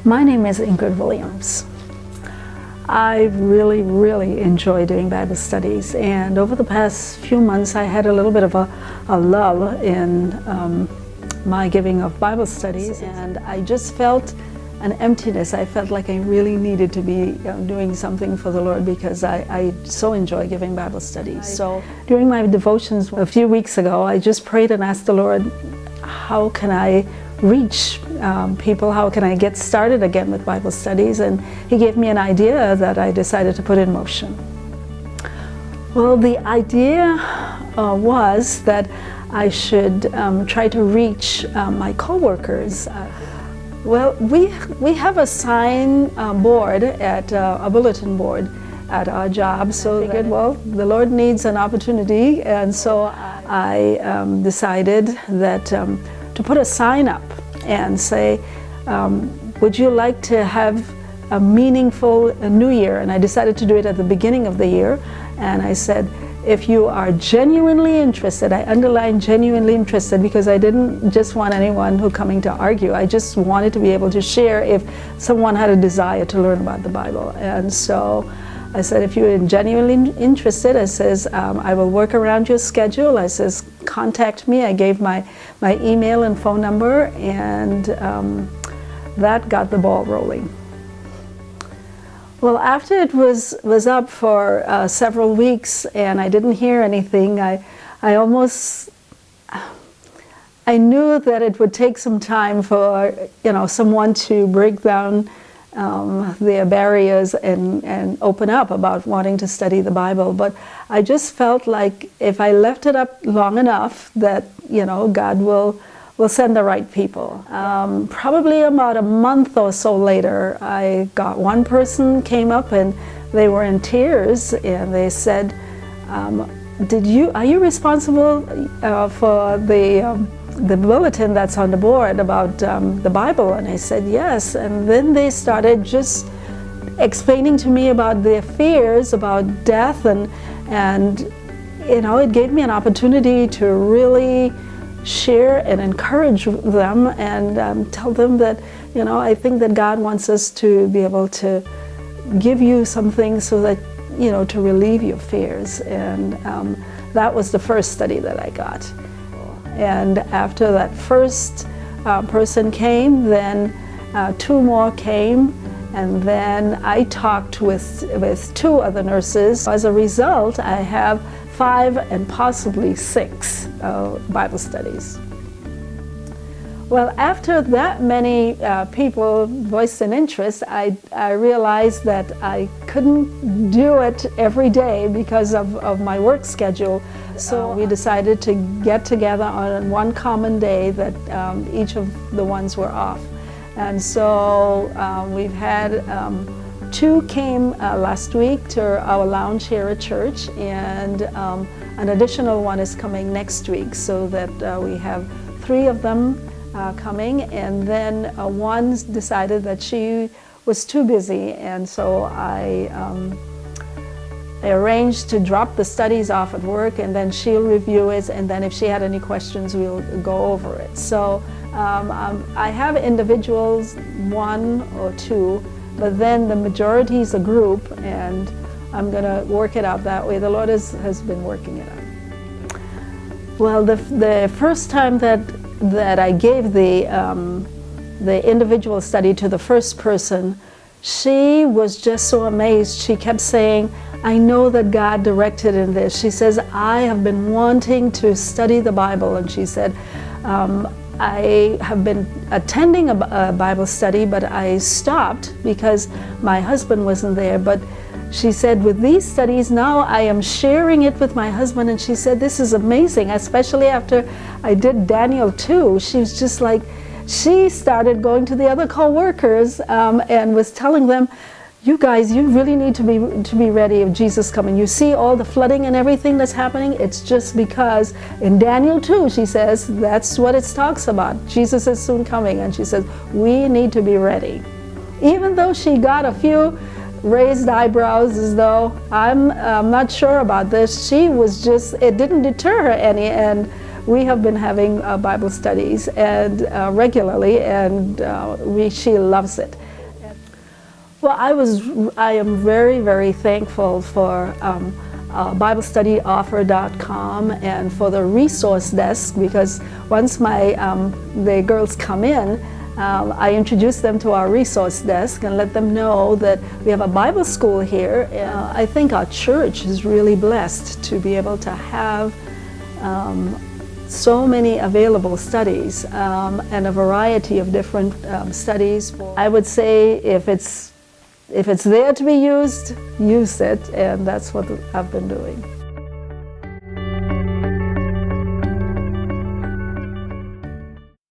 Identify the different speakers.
Speaker 1: My name is Ingrid Williams. I really enjoy doing Bible studies, and over the past few months I had a little bit of a lull in my giving of Bible studies, and I just felt an emptiness. I felt like I really needed to be doing something for the Lord, because I so enjoy giving Bible studies. So during my devotions a few weeks ago, I just prayed and asked the Lord, how can I reach people? How can I get started again with Bible studies? And He gave me an idea that I decided to put in motion. Well, the idea was that I should try to reach my co-workers. Well, we have a sign board at a bulletin board at our job, so I figured, well, the Lord needs an opportunity, and so I decided that to put a sign up and say, would you like to have a meaningful new year? And I decided to do it at the beginning of the year, and I said, if you are genuinely interested, I underline genuinely interested, because I didn't just want anyone who coming to argue. I just wanted to be able to share if someone had a desire to learn about the Bible. And so I said, if you're genuinely interested, I says, I will work around your schedule. I says, contact me. I gave my email and phone number, and that got the ball rolling. Well, after it was up for several weeks and I didn't hear anything, I knew that it would take some time for someone to break down their barriers and open up about wanting to study the Bible. But I just felt like if I left it up long enough, that God will send the right people. Probably about a month or so later, I got one person came up and they were in tears, and they said, are you responsible for the bulletin that's on the board about the Bible? And I said, yes. And then they started just explaining to me about their fears about death, and it gave me an opportunity to really share and encourage them, and tell them that I think that God wants us to be able to give you something so that to relieve your fears. And that was the first study that I got. And after that first person came, then two more came, and then I talked with two other nurses. As a result, I have 5 and possibly 6 Bible studies. Well, after that many people voiced an interest, I realized that I couldn't do it every day because of my work schedule. So we decided to get together on one common day that each of the ones were off. And so we've had 2 came last week to our lounge here at church, and an additional one is coming next week, so that we have 3 of them coming. And then one decided that she was too busy, and so I arranged to drop the studies off at work, and then she'll review it, and then if she had any questions, we'll go over it. So I have individuals, 1 or 2, but then the majority is a group, and I'm going to work it out that way. The Lord has been working it out. Well, the first time that I gave the individual study to the first person, she was just so amazed. She kept saying, I know that God directed in this. She says, I have been wanting to study the Bible. And she said, I have been attending a Bible study, but I stopped because my husband wasn't there. But she said, with these studies now, I am sharing it with my husband. And she said, this is amazing, especially after I did Daniel 2. She was just like, she started going to the other co-workers and was telling them, you guys, you really need to be ready if Jesus coming. You see all the flooding and everything that's happening? It's just because in Daniel 2, she says, that's what it talks about. Jesus is soon coming. And she says, we need to be ready. Even though she got a few raised eyebrows as though, I'm not sure about this, she was just, it didn't deter her any. And we have been having Bible studies and regularly, and she loves it. Well, I am very, very thankful for BibleStudyOffer.com and for the resource desk, because once the girls come in, I introduce them to our resource desk and let them know that we have a Bible school here. I think our church is really blessed to be able to have so many available studies and a variety of different studies. I would say if it's there to be used, use it, and that's what I've been doing.